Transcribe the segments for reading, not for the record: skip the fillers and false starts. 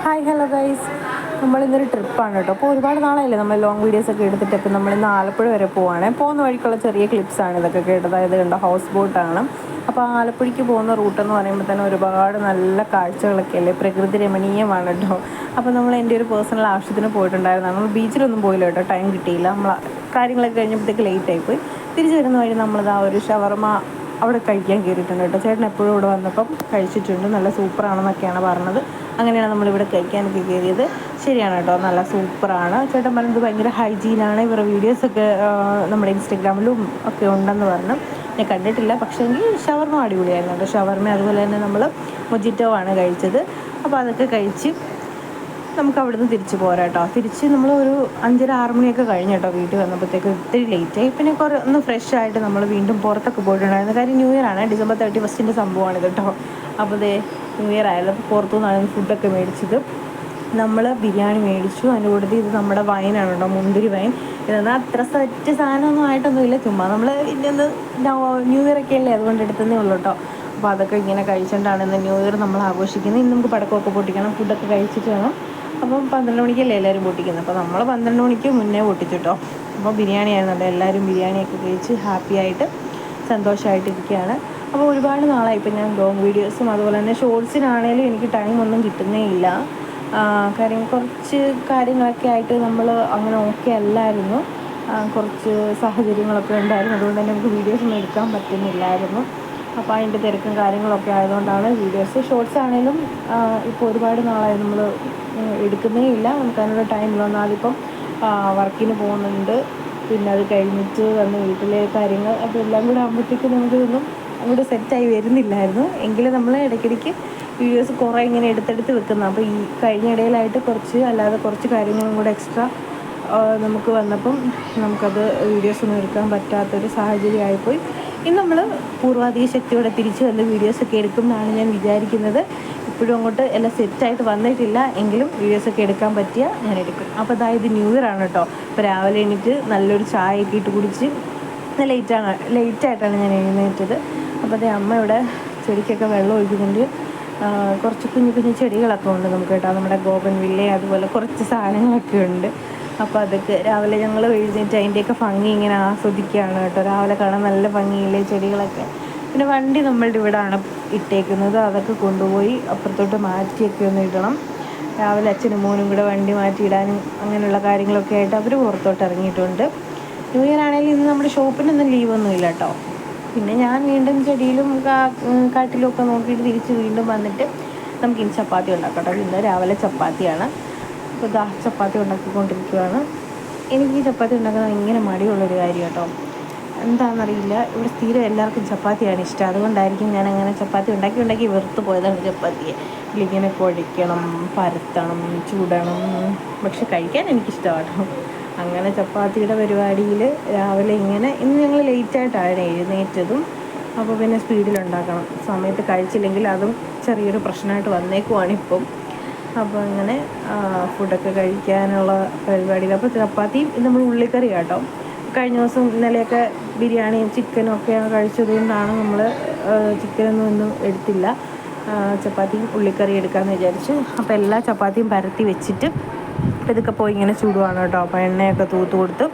Hi hello guys, നമ്മളിന്നൊരു ട്രിപ്പാണ് കേട്ടോ. അപ്പോൾ ഒരുപാട് നാളായില്ലേ നമ്മൾ ലോങ് വീഡിയോസൊക്കെ എടുത്തിട്ട്. ഇപ്പോൾ നമ്മളിന്ന് ആലപ്പുഴ വരെ പോവുകയാണ്. പോകുന്ന വഴിക്കുള്ള ചെറിയ ക്ലിപ്സാണ് ഇതൊക്കെ കേട്ടത്. അതായത് കണ്ടോ, ഹൗസ് ബോട്ടാണ്. അപ്പോൾ ആലപ്പുഴയ്ക്ക് പോകുന്ന റൂട്ടെന്ന് പറയുമ്പോൾ തന്നെ ഒരുപാട് നല്ല കാഴ്ചകളൊക്കെ അല്ലേ, പ്രകൃതി രമണീയമാണ് കേട്ടോ. അപ്പോൾ നമ്മൾ എൻ്റെ ഒരു പേഴ്സണൽ ആവശ്യത്തിന് പോയിട്ടുണ്ടായിരുന്നു. നമ്മൾ ബീച്ചിലൊന്നും പോയില്ല കേട്ടോ, ടൈം കിട്ടിയില്ല. നമ്മൾ കാര്യങ്ങളൊക്കെ കഴിഞ്ഞപ്പോഴത്തേക്ക് ലേറ്റായിപ്പോയി. തിരിച്ചു വരുന്ന വഴി നമ്മളിതാ ഒരു ഷവർമ അവിടെ കഴിക്കാൻ കയറിയിട്ടുണ്ട് കേട്ടോ. ചേട്ടൻ എപ്പോഴും ഇവിടെ വന്നപ്പം കഴിച്ചിട്ടുണ്ട്, നല്ല സൂപ്പറാണെന്നൊക്കെയാണ് പറഞ്ഞത്. അങ്ങനെയാണ് നമ്മളിവിടെ കഴിക്കാനൊക്കെ കയറിയത്. ശരിയാണ് കേട്ടോ, നല്ല സൂപ്പറാണ്. ചേട്ടൻ പറഞ്ഞത് ഭയങ്കര ഹൈജീനാണ്. ഇവരുടെ വീഡിയോസൊക്കെ നമ്മുടെ ഇൻസ്റ്റഗ്രാമിലും ഒക്കെ ഉണ്ടെന്ന് പറഞ്ഞു. ഞാൻ കണ്ടിട്ടില്ല, പക്ഷേ എങ്കിൽ ഷവർമ അടിപൊളിയായിരുന്നു കേട്ടോ. ഷവർമ അതുപോലെ തന്നെ നമ്മൾ മൊജിറ്റോ ആണ് കഴിച്ചത്. അപ്പോൾ അതൊക്കെ കഴിച്ച് നമുക്ക് അവിടുന്ന് തിരിച്ച് പോരാം കേട്ടോ. തിരിച്ച് നമ്മൾ ഒരു 5:30-6 മണിയൊക്കെ കഴിഞ്ഞ് കേട്ടോ വീട്ടിൽ വന്നപ്പോഴത്തേക്ക്. ഒത്തിരി ലേറ്റായി. പിന്നെ ഒന്ന് ഫ്രഷ് ആയിട്ട് നമ്മൾ വീണ്ടും പുറത്തൊക്കെ പോയിട്ടുണ്ടായിരുന്നു. കാര്യം ന്യൂ ഇയർ ആണ്, December 31 സംഭവമാണിത് കേട്ടോ. അപ്പോൾ ന്യൂ ഇയർ ആയാലും പുറത്തു നിന്നാണ് ഫുഡൊക്കെ മേടിച്ചത്. നമ്മൾ ബിരിയാണി മേടിച്ചു. അതിൻ്റെ കൂട്ടത്തിൽ ഇത് നമ്മുടെ വൈനാണ് കേട്ടോ, മുന്തിരി വൈൻ. ഇതെന്നാൽ അത്ര സെറ്റ് സാധനമൊന്നും ആയിട്ടൊന്നുമില്ല, ചുമ്മാ നമ്മൾ ഇന്ന് ന്യൂ ഇയർ ഒക്കെ അല്ലേ, അതുകൊണ്ട് എടുത്തതേ ഉള്ളൂ കേട്ടോ. അപ്പോൾ അതൊക്കെ ഇങ്ങനെ കഴിച്ചുകൊണ്ടാണ് ഇന്ന് ന്യൂ ഇയർ നമ്മൾ ആഘോഷിക്കുന്നത്. ഇന്ന് നമുക്ക് പടക്കമൊക്കെ പൊട്ടിക്കണം, ഫുഡൊക്കെ കഴിച്ചിട്ട് വേണം. അപ്പം 12 മണിക്കല്ലേ എല്ലാവരും പൊട്ടിക്കുന്നത്. അപ്പോൾ നമ്മൾ 12 മണിക്ക് മുന്നേ പൊട്ടിച്ചു കേട്ടോ. അപ്പോൾ ബിരിയാണി ആയിരുന്നല്ലോ, എല്ലാവരും ബിരിയാണിയൊക്കെ കഴിച്ച് ഹാപ്പി ആയിട്ട് സന്തോഷമായിട്ടിരിക്കുകയാണ്. അപ്പോൾ ഒരുപാട് നാളായി ഇപ്പം ഞാൻ ലോങ് വീഡിയോസും അതുപോലെ തന്നെ ഷോർട്സിനാണേലും എനിക്ക് ടൈമൊന്നും കിട്ടുന്നേ ഇല്ല. കാര്യം കുറച്ച് കാര്യങ്ങളൊക്കെ ആയിട്ട് നമ്മൾ അങ്ങനെ ഓക്കെ അല്ലായിരുന്നു. കുറച്ച് സാഹചര്യങ്ങളൊക്കെ ഉണ്ടായിരുന്നു, അതുകൊണ്ട് തന്നെ നമുക്ക് വീഡിയോസൊന്നും എടുക്കാൻ പറ്റുന്നില്ലായിരുന്നു. അപ്പോൾ അതിൻ്റെ തിരക്കും കാര്യങ്ങളൊക്കെ ആയതുകൊണ്ടാണ് വീഡിയോസ്. ഷോർട്സ് ആണെങ്കിലും ഇപ്പോൾ ഒരുപാട് നാളായി നമ്മൾ എടുക്കുന്നേ ഇല്ല. നമുക്ക് അതിനുള്ള ടൈമില്ല. ഒന്നാതിപ്പം വർക്കിന് പോകുന്നുണ്ട്, പിന്നെ അത് കഴിഞ്ഞിട്ട് വന്ന് വീട്ടിലെ കാര്യങ്ങൾ അതെല്ലാം കൂടെ ആകുമ്പോഴത്തേക്കും നമുക്കിതൊന്നും അങ്ങോട്ട് സെറ്റായി വരുന്നില്ലായിരുന്നു. എങ്കിലും നമ്മൾ ഇടയ്ക്കിടയ്ക്ക് വീഡിയോസ് കുറേ ഇങ്ങനെ എടുത്തെടുത്ത് വെക്കുന്നത്. അപ്പോൾ ഈ കഴിഞ്ഞ ഇടയിലായിട്ട് അല്ലാതെ കുറച്ച് കാര്യങ്ങളും കൂടെ എക്സ്ട്രാ നമുക്ക് വന്നപ്പം നമുക്കത് വീഡിയോസൊന്നും എടുക്കാൻ പറ്റാത്തൊരു സാഹചര്യമായിപ്പോയി. ഇനി നമ്മൾ പൂർവാധിക ശക്തിയോടെ തിരിച്ച് വന്ന് വീഡിയോസൊക്കെ എടുക്കും എന്നാണ് ഞാൻ വിചാരിക്കുന്നത്. ഇപ്പോഴും അങ്ങോട്ട് എല്ലാം സെറ്റായിട്ട് വന്നിട്ടില്ല, എങ്കിലും വീഡിയോസൊക്കെ എടുക്കാൻ പറ്റിയാൽ ഞാൻ എടുക്കും. അപ്പോൾ അതായത് ന്യൂ ഇയർ ആണ് കേട്ടോ. അപ്പോൾ രാവിലെ എണീറ്റ് നല്ലൊരു ചായയൊക്കെ ഇട്ട് കുടിച്ച് ലേറ്റായിട്ടാണ് ഞാൻ എഴുന്നേറ്റത്. അപ്പോൾ അതേ അമ്മ ഇവിടെ ചെടിക്കൊക്കെ വെള്ളം ഒഴിക്കുന്നുണ്ട്. കുറച്ച് കുഞ്ഞു കുഞ്ഞു ചെടികളൊക്കെ ഉണ്ട് നമുക്ക് കേട്ടോ. നമ്മുടെ ഗോപൻ വില്ല അതുപോലെ കുറച്ച് സാധനങ്ങളൊക്കെ ഉണ്ട്. അപ്പോൾ അതൊക്കെ രാവിലെ ഞങ്ങൾ എഴുന്നേറ്റ് അതിൻ്റെയൊക്കെ ഭംഗി ഇങ്ങനെ ആസ്വദിക്കുകയാണ് കേട്ടോ. രാവിലെ കാണാൻ നല്ല ഭംഗിയില്ലേ ചെടികളൊക്കെ. പിന്നെ വണ്ടി നമ്മളുടെ ഇവിടെയാണ് ഇട്ടേക്കുന്നത്, അതൊക്കെ കൊണ്ടുപോയി അപ്പുറത്തോട്ട് മാറ്റിയൊക്കെ ഒന്ന് ഇടണം. രാവിലെ അച്ഛനും മോനും കൂടെ വണ്ടി മാറ്റിയിടാനും അങ്ങനെയുള്ള കാര്യങ്ങളൊക്കെ ആയിട്ട് അവർ പുറത്തോട്ട് ഇറങ്ങിയിട്ടുണ്ട്. ന്യൂ ഇയർ ആണെങ്കിലും ഇന്ന് നമ്മുടെ ഷോപ്പിനൊന്നും ലീവൊന്നും ഇല്ല കേട്ടോ. പിന്നെ ഞാൻ വീണ്ടും ചെടിയിലും കാട്ടിലും ഒക്കെ നോക്കിയിട്ട് തിരിച്ച് വീണ്ടും വന്നിട്ട് നമുക്കിനി ചപ്പാത്തി ഉണ്ടാക്കാം കേട്ടോ. ഇന്ന് രാവിലെ ചപ്പാത്തിയാണ്. അപ്പോൾ ചപ്പാത്തി ഉണ്ടാക്കിക്കൊണ്ടിരിക്കുകയാണ്. എനിക്ക് ഈ ചപ്പാത്തി ഉണ്ടാക്കുന്നത് ഇങ്ങനെ മടിയുള്ളൊരു കാര്യം കേട്ടോ. എന്താണെന്നറിയില്ല, ഇവിടെ സ്ഥിരം എല്ലാവർക്കും ചപ്പാത്തിയാണ് ഇഷ്ടം. അതുകൊണ്ടായിരിക്കും ഞാൻ അങ്ങനെ ചപ്പാത്തി ഉണ്ടാക്കി വെറുത്ത് പോയതാണ് ചപ്പാത്തിയെ. ഇങ്ങനെ കുഴയ്ക്കണം, പരത്തണം, ചൂടണം. പക്ഷെ കഴിക്കാൻ എനിക്കിഷ്ടമാണ്. അങ്ങനെ ചപ്പാത്തിയുടെ പരിപാടിയിൽ രാവിലെ ഇന്ന് ഞങ്ങൾ ലേറ്റായിട്ടാണ് എഴുന്നേറ്റതും. അപ്പോൾ പിന്നെ സ്പീഡിലുണ്ടാക്കണം, സമയത്ത് കഴിച്ചില്ലെങ്കിൽ അതും ചെറിയൊരു പ്രശ്നമായിട്ട് വന്നേക്കുവാണിപ്പം. അപ്പോൾ അങ്ങനെ ഫുഡൊക്കെ കഴിക്കാനുള്ള പരിപാടിയിൽ. അപ്പോൾ ചപ്പാത്തി നമ്മൾ ഉള്ളിക്കറി കേട്ടോ. കഴിഞ്ഞ ദിവസം ഇന്നലെയൊക്കെ ബിരിയാണിയും ചിക്കനും ഒക്കെയാണ് കഴിച്ചത് കൊണ്ടാണ് നമ്മൾ ചിക്കനൊന്നും എടുത്തില്ല. ചപ്പാത്തിയും ഉള്ളിക്കറി എടുക്കാമെന്ന് വിചാരിച്ചു. അപ്പോൾ എല്ലാ ചപ്പാത്തിയും പരത്തി വെച്ചിട്ട് ഇതൊക്കെ പോയി ഇങ്ങനെ ചൂടുവാണ് കേട്ടോ. അപ്പോൾ എണ്ണയൊക്കെ തൂത്ത് കൊടുത്ത്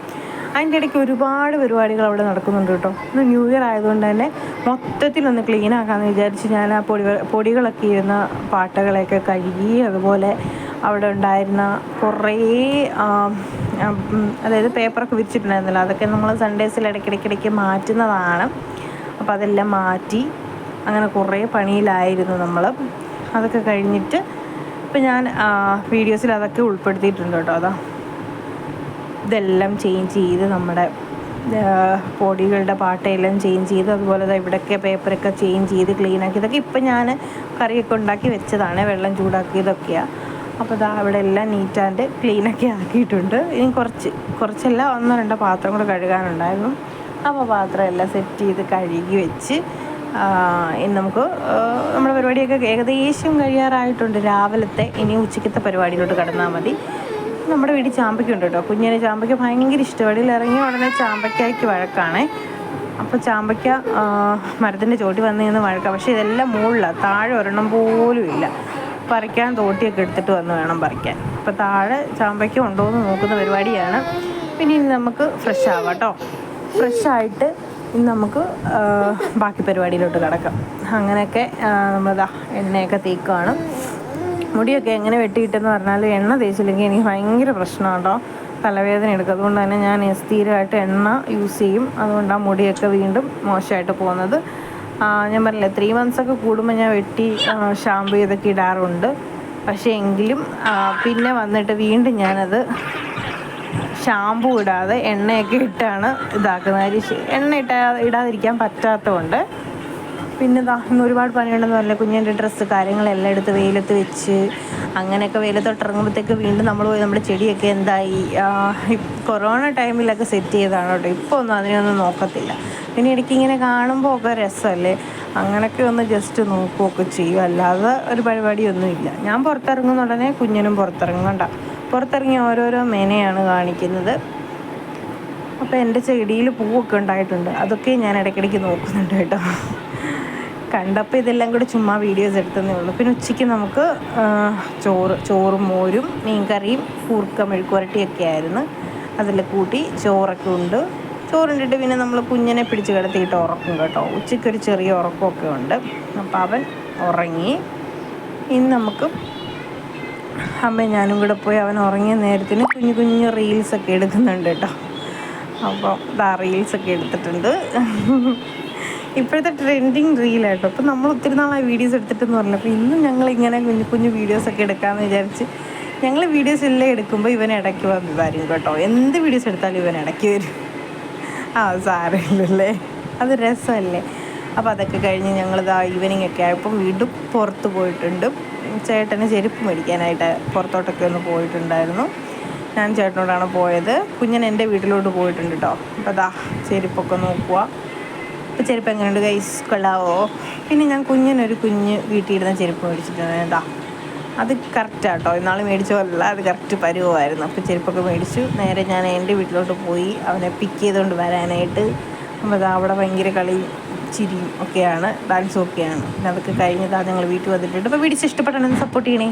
അതിൻ്റെ ഇടയ്ക്ക് ഒരുപാട് പരിപാടികൾ അവിടെ നടക്കുന്നുണ്ട് കേട്ടോ. ഇന്ന് ന്യൂ ഇയർ ആയതുകൊണ്ട് തന്നെ മൊത്തത്തിലൊന്ന് ക്ലീൻ ആക്കാമെന്ന് വിചാരിച്ച് ഞാൻ ആ പൊടികളൊക്കെ ഇരുന്ന പാട്ടകളെയൊക്കെ കഴുകി. അതുപോലെ അവിടെ ഉണ്ടായിരുന്ന കുറേ അതായത് പേപ്പറൊക്കെ വിരിച്ചിട്ടുണ്ടായിരുന്നല്ലോ, അതൊക്കെ നമ്മൾ സൺഡേസിൽ ഇടയ്ക്കിടയ്ക്ക് മാറ്റുന്നതാണ്. അപ്പോൾ അതെല്ലാം മാറ്റി അങ്ങനെ കുറേ പണിയിലായിരുന്നു നമ്മൾ. അതൊക്കെ കഴിഞ്ഞിട്ട് ഇപ്പം ഞാൻ വീഡിയോസിൽ അതൊക്കെ ഉൾപ്പെടുത്തിയിട്ടുണ്ട് കേട്ടോ. ഇതെല്ലാം ചേഞ്ച് ചെയ്ത് നമ്മുടെ പൊടികളുടെ പാട്ടയെല്ലാം ചേഞ്ച് ചെയ്ത്, അതുപോലെ ഇവിടെയൊക്കെ പേപ്പറൊക്കെ ചേഞ്ച് ചെയ്ത് ക്ലീനാക്കി. ഇതൊക്കെ ഇപ്പം ഞാൻ കറിയൊക്കെ ഉണ്ടാക്കി വെച്ചതാണ്, വെള്ളം ചൂടാക്കിയതൊക്കെയാണ്. അപ്പോൾ അവിടെ എല്ലാം നീറ്റ് ആൻഡ് ക്ലീനൊക്കെ ആക്കിയിട്ടുണ്ട്. ഇനി കുറച്ചല്ല 1-2 പാത്രം കൂടെ കഴുകാനുണ്ടായിരുന്നു. അപ്പോൾ പാത്രം എല്ലാം സെറ്റ് ചെയ്ത് കഴുകി വെച്ച് ഇനി നമുക്ക് നമ്മുടെ പരിപാടിയൊക്കെ ഏകദേശം കഴിയാറായിട്ടുണ്ട് രാവിലത്തെ. ഇനി ഉച്ചയ്ക്കത്തെ പരിപാടിയിലോട്ട് കടന്നാൽ മതി. നമ്മുടെ വീട്ടിൽ ചാമ്പയ്ക്കുണ്ട് കേട്ടോ. കുഞ്ഞിന് ചാമ്പയ്ക്ക ഭയങ്കര ഇഷ്ടമാണ്. ഇറങ്ങിയ ഉടനെ ചാമ്പയ്ക്കായ്ക്ക് വഴക്കാണ്. അപ്പോൾ ചാമ്പയ്ക്ക മരത്തിൻ്റെ ചോട്ടി വന്ന് നിന്ന് വഴക്കാം. പക്ഷേ ഇതെല്ലാം മുകളിലാണ്, താഴെ ഒരെണ്ണം പോലും ഇല്ല. പറിക്കാൻ തോട്ടിയൊക്കെ എടുത്തിട്ട് വന്ന് വേണം പറിക്കാൻ. അപ്പോൾ താഴെ ചാമ്പയ്ക്ക ഉണ്ടോ എന്ന് നോക്കുന്ന പരിപാടിയാണ്. പിന്നെ ഇനി നമുക്ക് ഫ്രഷ് ആവാം കേട്ടോ. ഫ്രഷായിട്ട് ഇനി നമുക്ക് ബാക്കി പരിപാടിയിലോട്ട് കിടക്കാം. അങ്ങനെയൊക്കെ നമ്മളിതാ എണ്ണയൊക്കെ തേക്കുകയാണ്. മുടിയൊക്കെ എങ്ങനെ വെട്ടിയിട്ടെന്ന് പറഞ്ഞാൽ എണ്ണ തേച്ചില്ലെങ്കിൽ എനിക്ക് ഭയങ്കര പ്രശ്നമാണ് കേട്ടോ, തലവേദന എടുക്കും. അതുകൊണ്ട് തന്നെ ഞാൻ സ്ഥിരമായിട്ട് എണ്ണ യൂസ് ചെയ്യും. അതുകൊണ്ടാണ് മുടിയൊക്കെ വീണ്ടും മോശമായിട്ട് പോകുന്നത്. ഞാൻ പറഞ്ഞില്ലേ 3 months ഒക്കെ കൂടുമ്പോൾ ഞാൻ വെട്ടി ഷാമ്പു ചെയ്തൊക്കെ ഇടാറുണ്ട്. പക്ഷേ എങ്കിലും പിന്നെ വന്നിട്ട് വീണ്ടും ഞാനത് ഷാമ്പു ഇടാതെ എണ്ണയൊക്കെ ഇട്ടാണ് ഇതാക്കുന്നത്. എണ്ണ ഇടാതിരിക്കാൻ പറ്റാത്തതുകൊണ്ട് പിന്നെ ഇന്ന് ഒരുപാട് പണിയുണ്ടെന്ന് പറഞ്ഞില്ല. കുഞ്ഞിൻ്റെ ഡ്രസ്സ് കാര്യങ്ങളെല്ലാം എടുത്ത് വെയിലത്ത് വെച്ച് അങ്ങനെയൊക്കെ വെയിലത്തോട്ട് ഇറങ്ങുമ്പോഴത്തേക്ക് വീണ്ടും നമ്മൾ പോയി നമ്മുടെ ചെടിയൊക്കെ എന്തായി. കൊറോണ ടൈമിലൊക്കെ സെറ്റ് ചെയ്തതാണ് കേട്ടോ. ഇപ്പോൾ ഒന്നും അതിനൊന്നും നോക്കത്തില്ല. പിന്നെ ഇടയ്ക്ക് ഇങ്ങനെ കാണുമ്പോൾ ഒക്കെ രസമല്ലേ, അങ്ങനെയൊക്കെ ഒന്ന് ജസ്റ്റ് നോക്കുകയൊക്കെ ചെയ്യും. അല്ലാതെ ഒരു പരിപാടിയൊന്നുമില്ല. ഞാൻ പുറത്തിറങ്ങുന്ന ഉടനെ കുഞ്ഞിനും പുറത്തിറങ്ങണ്ട. പുറത്തിറങ്ങി ഓരോരോ മെനയാണ് കാണിക്കുന്നത്. അപ്പോൾ എൻ്റെ ചെടിയിൽ പൂവൊക്കെ ഉണ്ടായിട്ടുണ്ട്. അതൊക്കെ ഞാൻ ഇടയ്ക്കിടയ്ക്ക് നോക്കുന്നുണ്ട് കേട്ടോ. കണ്ടപ്പോൾ ഇതെല്ലാം കൂടി ചുമ്മാ വീഡിയോസ് എടുത്തതേ ഉള്ളൂ. പിന്നെ ഉച്ചയ്ക്ക് നമുക്ക് ചോറും മോരും മീൻകറിയും കൂർക്ക മെഴുക്കുവരട്ടിയൊക്കെ ആയിരുന്നു. അതിൽ കൂട്ടി ചോറൊക്കെ ഉണ്ട്. ചോറുണ്ടിട്ട് പിന്നെ നമ്മൾ കുഞ്ഞിനെ പിടിച്ച് കിടത്തിയിട്ട് ഉറക്കും കേട്ടോ. ഉച്ചയ്ക്കൊരു ചെറിയ ഉറക്കമൊക്കെ ഉണ്ട്. അപ്പോൾ അവൻ ഉറങ്ങി. ഇനി നമുക്ക് അമ്മയും ഞാനും കൂടെ പോയി അവൻ ഉറങ്ങിയ നേരത്തിന് കുഞ്ഞു കുഞ്ഞു റീൽസൊക്കെ എടുക്കുന്നുണ്ട് കേട്ടോ. അപ്പോൾ റീൽസൊക്കെ എടുത്തിട്ടുണ്ട്. ഇപ്പോഴത്തെ ട്രെൻഡിങ് റീലായിട്ടോ. അപ്പോൾ നമ്മൾ ഒത്തിരി നാളായി വീഡിയോസ് എടുത്തിട്ടെന്ന് പറഞ്ഞപ്പോൾ ഇന്നും ഞങ്ങളിങ്ങനെ കുഞ്ഞു കുഞ്ഞു വീഡിയോസൊക്കെ എടുക്കാമെന്ന് വിചാരിച്ച് ഞങ്ങൾ വീഡിയോസ് എല്ലാം എടുക്കുമ്പോൾ ഇവൻ ഇടയ്ക്ക് വരും കേട്ടോ. എന്ത് വീഡിയോസ് എടുത്താലും ഇവൻ ഇടയ്ക്ക് വരും. സാരമില്ലല്ലേ, അത് രസമല്ലേ. അപ്പോൾ അതൊക്കെ കഴിഞ്ഞ് ഞങ്ങളിതാ ഈവനിങ് ഒക്കെ ആയപ്പം വീണ്ടും പുറത്ത് പോയിട്ടുണ്ട്. ചേട്ടന് ചെരുപ്പ് മേടിക്കാനായിട്ട് പുറത്തോട്ടൊക്കെ ഒന്ന് പോയിട്ടുണ്ടായിരുന്നു. ഞാൻ ചേട്ടനോടാണ് പോയത്. കുഞ്ഞൻ എൻ്റെ വീട്ടിലോട്ട് പോയിട്ടുണ്ട് കേട്ടോ. അപ്പോൾ ചെരുപ്പൊക്കെ നോക്കുക. അപ്പോൾ ചെരുപ്പ് എങ്ങനെയുണ്ട് ഗൈസ്, കൊള്ളാവോ? പിന്നെ ഞാൻ കുഞ്ഞിനൊരു വീട്ടിലിടുന്ന ചെരുപ്പ് മേടിച്ചിട്ടുണ്ട്. അത് കറക്റ്റാണ് കേട്ടോ. ഇന്നാൾ മേടിച്ച പോലല്ല, അത് കറക്റ്റ് പരുവമായിരുന്നു. അപ്പോൾ ചെരുപ്പൊക്കെ മേടിച്ചു. നേരെ ഞാൻ എൻ്റെ വീട്ടിലോട്ട് പോയി അവനെ പിക്ക് ചെയ്തുകൊണ്ട് വരാനായിട്ട്. അപ്പോൾ അവിടെ ഭയങ്കര കളിയും ചിരിയും ഒക്കെയാണ്, ഡാൻസും ഒക്കെയാണ്. പിന്നെ അതൊക്കെ കഴിഞ്ഞതാണ് ഞങ്ങൾ വീട്ടിൽ വന്നിട്ടുണ്ട്. അപ്പോൾ വീഡിയോസ് ഇഷ്ടപ്പെട്ടാണെന്ന് സപ്പോർട്ട് ചെയ്യണേ.